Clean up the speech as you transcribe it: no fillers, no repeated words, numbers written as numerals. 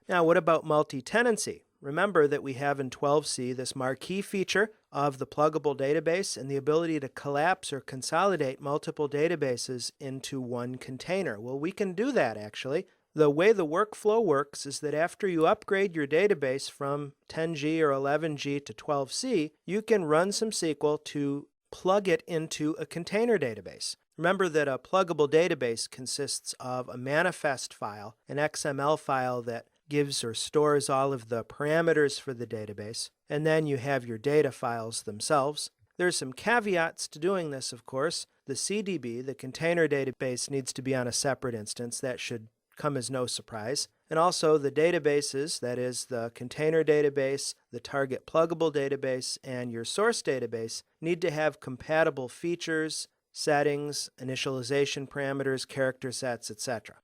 Now, what about multi-tenancy? Remember that we have in 12c this marquee feature of the pluggable database and the ability to collapse or consolidate multiple databases into one container. Well, we can do that actually. The way the workflow works is that after you upgrade your database from 10G or 11G to 12C, you can run some SQL to plug it into a container database. Remember that a pluggable database consists of a manifest file, an XML file that gives or stores all of the parameters for the database, and then you have your data files themselves. There's some caveats to doing this, of course. The CDB, the container database, needs to be on a separate instance. That should come as no surprise. And also the databases, that is the container database, the target pluggable database, and your source database, need to have compatible features, settings, initialization parameters, character sets, etc.